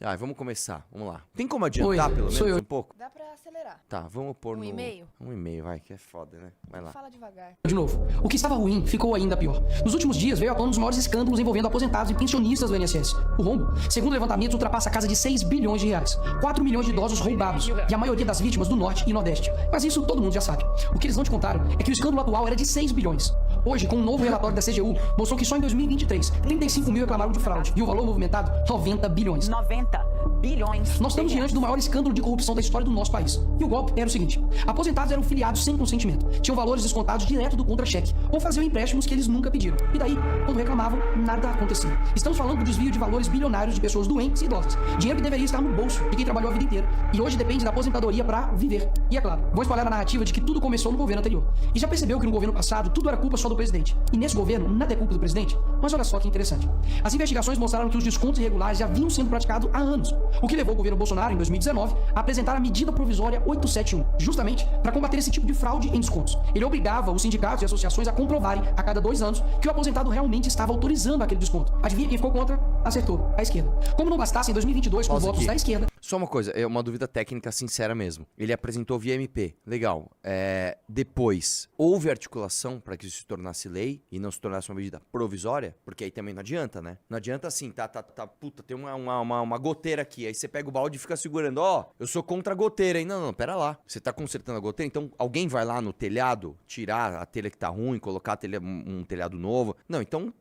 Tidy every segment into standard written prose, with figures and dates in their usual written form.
Ah, vamos começar. Vamos lá. Tem como adiantar pelo menos um pouco? Dá pra acelerar. Tá, vamos pôr no... 1,5? 1,5, vai, que é foda, né? Vai lá. Fala devagar. De novo, o que estava ruim ficou ainda pior. Nos últimos dias veio à tona um dos maiores escândalos envolvendo aposentados e pensionistas do INSS. O rombo, segundo levantamentos, ultrapassa a casa de 6 bilhões de reais. 4 milhões de idosos roubados e a maioria das vítimas do Norte e Nordeste. Mas isso todo mundo já sabe. O que eles não te contaram é que o escândalo atual era de 6 bilhões. Hoje, com um novo relatório da CGU, mostrou que só em 2023, 35 mil reclamaram de fraude e o valor movimentado, 90 bilhões. 90 bilhões. Nós estamos diante do maior escândalo de corrupção da história do nosso país. E o golpe era o seguinte: aposentados eram filiados sem consentimento, tinham valores descontados direto do contra-cheque ou faziam empréstimos que eles nunca pediram. E daí, quando reclamavam, nada acontecia. Estamos falando do desvio de valores bilionários de pessoas doentes e idosas. Dinheiro que deveria estar no bolso de quem trabalhou a vida inteira e hoje depende da aposentadoria para viver. E é claro, vou espalhar a narrativa de que tudo começou no governo anterior. E já percebeu que no governo passado tudo era culpa só do presidente. E nesse governo, nada é culpa do presidente? Mas olha só que interessante. As investigações mostraram que os descontos irregulares já vinham sendo praticados há anos. O que levou o governo Bolsonaro, em 2019, a apresentar a medida provisória 871, justamente para combater esse tipo de fraude em descontos. Ele obrigava os sindicatos e associações a comprovarem, a cada 2 anos, que o aposentado realmente estava autorizando aquele desconto. Adivinha quem ficou contra? Acertou, a esquerda. Como não bastasse, em 2022, com votos da esquerda... Só uma coisa, é uma dúvida técnica sincera mesmo. Ele apresentou via MP. Legal. Depois, houve articulação para que isso se tornasse lei e não se tornasse uma medida provisória? Porque aí também não adianta, né? Não adianta assim, puta, tem uma goteira aqui. Aí você pega o balde e fica segurando. Ó, eu sou contra a goteira, hein? Não, pera lá. Você tá consertando a goteira? Então alguém vai lá no telhado, tirar a telha que tá ruim, colocar um telhado novo? Não, então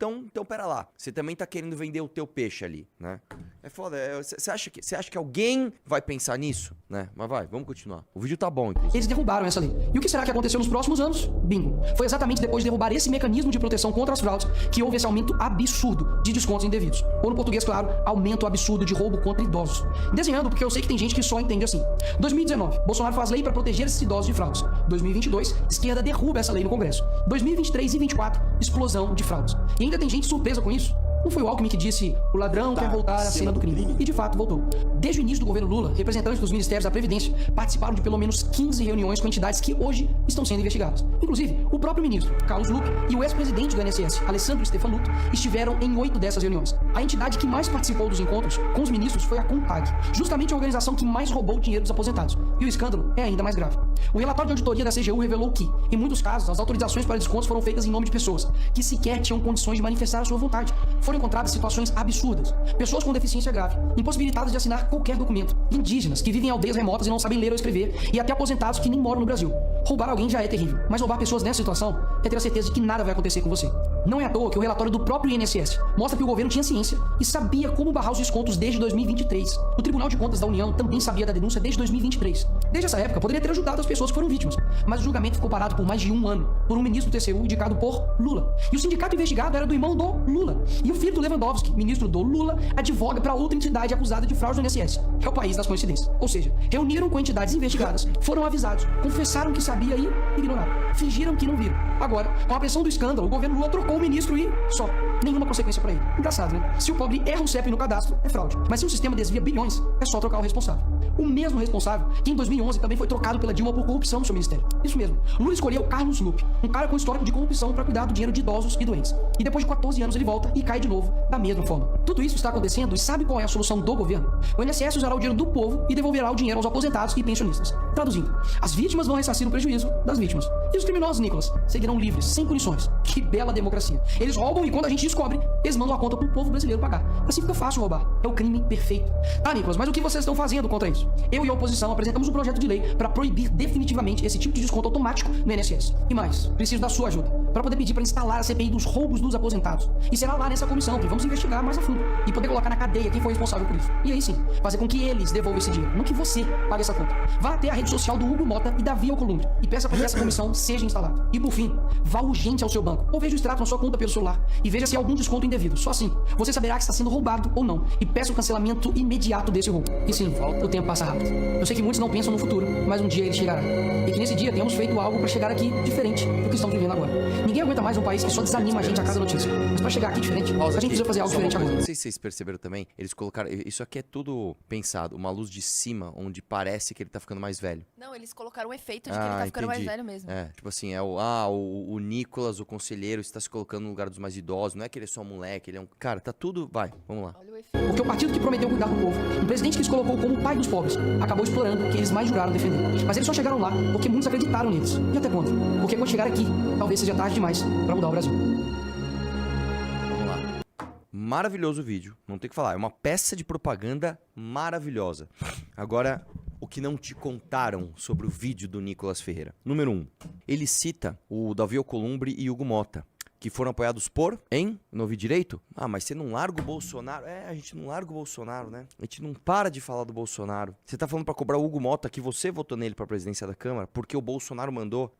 pera lá. Você também tá querendo vender o teu peixe ali, né? É foda. Você acha que alguém vai pensar nisso, né? Mas vai, vamos continuar. O vídeo tá bom, inclusive. Eles derrubaram essa lei. E o que será que aconteceu nos próximos anos? Bingo. Foi exatamente depois de derrubar esse mecanismo de proteção contra as fraudes que houve esse aumento absurdo de descontos indevidos. Ou no português, claro, aumento absurdo de roubo contra idosos. Desenhando, porque eu sei que tem gente que só entende assim. 2019, Bolsonaro faz lei para proteger esses idosos de fraudes. 2022, esquerda derruba essa lei no Congresso. 2023 e 2024, explosão de fraudes. E ainda tem gente surpresa com isso. Não foi o Alckmin que disse: o ladrão quer voltar à cena do crime. E de fato voltou. Desde o início do governo Lula, representantes dos ministérios da Previdência participaram de pelo menos 15 reuniões com entidades que hoje estão sendo investigadas. Inclusive, o próprio ministro, Carlos Lupe, e o ex-presidente do INSS, Alessandro Stefanuto, estiveram em 8 dessas reuniões. A entidade que mais participou dos encontros com os ministros foi a CONTAG, justamente a organização que mais roubou o dinheiro dos aposentados. E o escândalo é ainda mais grave. O relatório de auditoria da CGU revelou que, em muitos casos, as autorizações para descontos foram feitas em nome de pessoas que sequer tinham condições de manifestar a sua vontade. Foram encontradas situações absurdas. Pessoas com deficiência grave, impossibilitadas de assinar qualquer documento. Indígenas que vivem em aldeias remotas e não sabem ler ou escrever. E até aposentados que nem moram no Brasil. Roubar alguém já é terrível, mas roubar pessoas nessa situação é ter a certeza de que nada vai acontecer com você. Não é à toa que o relatório do próprio INSS mostra que o governo tinha ciência e sabia como barrar os descontos desde 2023. O Tribunal de Contas da União também sabia da denúncia desde 2023. Desde essa época, poderia ter ajudado as pessoas que foram vítimas, mas o julgamento ficou parado por mais de 1 ano por um ministro do TCU indicado por Lula. E o sindicato investigado era do irmão do Lula. E o filho do Lewandowski, ministro do Lula, advoga para outra entidade acusada de fraude no INSS. É o país das coincidências. Ou seja, reuniram com entidades investigadas, foram avisados, confessaram que sabia e ignoraram. Fingiram que não viram. Agora, com a pressão do escândalo, o governo Lula trocou o ministro e só. Nenhuma consequência para ele. Engraçado, né? Se o pobre erra o CEP no cadastro, é fraude. Mas se o sistema desvia bilhões, é só trocar o responsável. O mesmo responsável que em 2011 também foi trocado pela Dilma por corrupção no seu ministério. Isso mesmo. Lula escolheu Carlos Lupe, um cara com histórico de corrupção para cuidar do dinheiro de idosos e doentes. E depois de 14 anos ele volta e cai de novo da mesma forma. Tudo isso está acontecendo e sabe qual é a solução do governo? O INSS usará o dinheiro do povo e devolverá o dinheiro aos aposentados e pensionistas. Traduzindo, as vítimas vão ressarcir o prejuízo das vítimas. E os criminosos, Nicolas, seguirão livres, sem punições. Que bela democracia. Eles roubam e quando a gente descobre, eles mandam a conta pro povo brasileiro pagar. Assim fica fácil roubar. É o crime perfeito. Tá, Nicolas, mas o que vocês estão fazendo contra isso? Eu e a oposição apresentamos um projeto de lei para proibir definitivamente esse tipo de desconto automático no INSS. E mais, preciso da sua ajuda para poder pedir para instalar a CPI dos roubos dos aposentados. E será lá nessa comissão que vamos investigar mais a fundo e poder colocar na cadeia quem foi responsável por isso. E aí sim, fazer com que eles devolvam esse dinheiro, não que você pague essa conta. Vá até a rede social do Hugo Mota e Davi Alcolumbre e peça para que essa comissão seja instalada. E por fim, vá urgente ao seu banco ou veja o extrato na sua conta pelo celular e veja se há algum desconto indevido. Só assim, você saberá que está sendo roubado ou não e peça o cancelamento imediato desse roubo. E sim, o tempo passa rápido. Eu sei que muitos não pensam no futuro, mas um dia ele chegará. E que nesse dia tenhamos feito algo para chegar aqui diferente do que estamos vivendo agora. Ninguém aguenta mais um país que só desanima a gente a cada notícia. Mas para chegar aqui diferente, a gente precisa fazer algo diferente agora. Não sei se vocês perceberam também, eles colocaram, isso aqui é tudo pensado, uma luz de cima, onde parece que ele tá ficando mais velho. Não, eles colocaram um efeito de que ele tá ficando mais velho mesmo. Tipo assim, o Nicolas, o conselheiro, está se colocando no lugar dos mais idosos. Não é que ele é só um moleque, ele é um... Cara, tá tudo... Vai, vamos lá. Porque o partido que prometeu cuidar do povo, um presidente que se colocou como o pai dos pobres, acabou explorando o que eles mais juraram defender. Mas eles só chegaram lá porque muitos acreditaram neles. E até quando? Porque quando chegar aqui, talvez seja tarde demais pra mudar o Brasil. Vamos lá. Maravilhoso vídeo, não tem o que falar. É uma peça de propaganda maravilhosa. Agora, o que não te contaram sobre o vídeo do Nicolas Ferreira. Número 1. Ele cita o Davi Alcolumbre e Hugo Motta, que foram apoiados por, hein? Não ouvi direito? Ah, mas você não larga o Bolsonaro? É, a gente não larga o Bolsonaro, né? A gente não para de falar do Bolsonaro. Você tá falando pra cobrar o Hugo Motta que você votou nele pra presidência da Câmara porque o Bolsonaro mandou,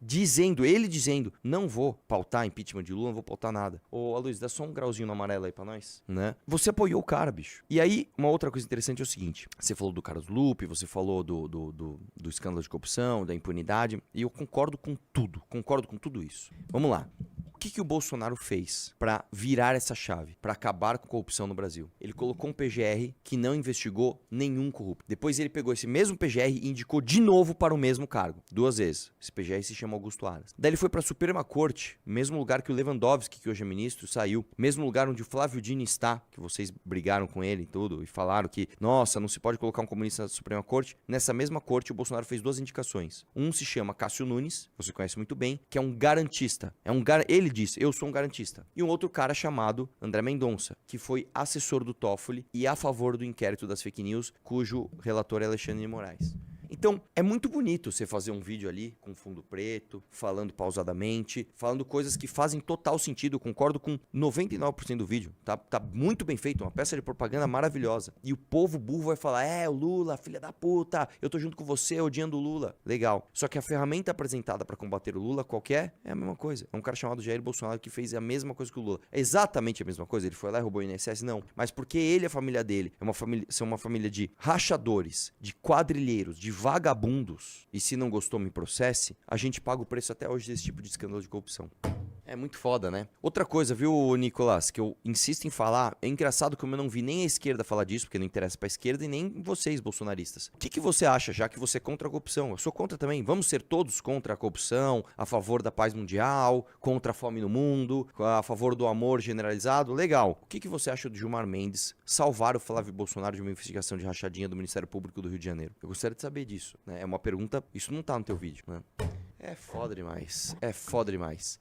ele dizendo, não vou pautar impeachment de Lula, não vou pautar nada. Ô, Luiz, dá só um grauzinho no amarelo aí pra nós, né? Você apoiou o cara, bicho. E aí, uma outra coisa interessante é o seguinte, você falou do Carlos Lupe, você falou do escândalo de corrupção, da impunidade, e eu concordo com tudo isso. Vamos lá. O que o Bolsonaro fez pra virar essa chave, pra acabar com a corrupção no Brasil? Ele colocou um PGR que não investigou nenhum corrupto. Depois ele pegou esse mesmo PGR e indicou de novo para o mesmo cargo, 2 vezes. Esse PGR se chama Augusto Aras. Daí ele foi pra Suprema Corte, mesmo lugar que o Lewandowski, que hoje é ministro, saiu, mesmo lugar onde o Flávio Dino está, que vocês brigaram com ele e tudo, e falaram que, nossa, não se pode colocar um comunista na Suprema Corte. Nessa mesma corte, o Bolsonaro fez 2 indicações. Um se chama Cássio Nunes, você conhece muito bem, que é um garantista. Ele disse, eu sou um garantista. E um outro cara chamado André Mendonça, que foi assessor do Toffoli e a favor do inquérito das fake news, cujo relator é Alexandre de Moraes. Então, é muito bonito você fazer um vídeo ali com fundo preto, falando pausadamente, falando coisas que fazem total sentido. Eu concordo com 99% do vídeo. Tá muito bem feito, uma peça de propaganda maravilhosa. E o povo burro vai falar, o Lula, filha da puta, eu tô junto com você odiando o Lula. Legal. Só que a ferramenta apresentada pra combater o Lula, qualquer, é a mesma coisa. É um cara chamado Jair Bolsonaro que fez a mesma coisa que o Lula. É exatamente a mesma coisa. Ele foi lá e roubou o INSS? Não. Mas porque ele e a família dele são uma família de rachadores, de quadrilheiros, de vagabundos, e se não gostou me processe, a gente paga o preço até hoje desse tipo de escândalo de corrupção. É muito foda, né? Outra coisa, viu, Nicolas, que eu insisto em falar, é engraçado como eu não vi nem a esquerda falar disso, porque não interessa pra esquerda, e nem vocês, bolsonaristas. O que você acha, já que você é contra a corrupção? Eu sou contra também. Vamos ser todos contra a corrupção, a favor da paz mundial, contra a fome no mundo, a favor do amor generalizado? Legal. O que você acha de Gilmar Mendes salvar o Flávio Bolsonaro de uma investigação de rachadinha do Ministério Público do Rio de Janeiro? Eu gostaria de saber disso, né? É uma pergunta, isso não tá no teu vídeo, né? É foda demais.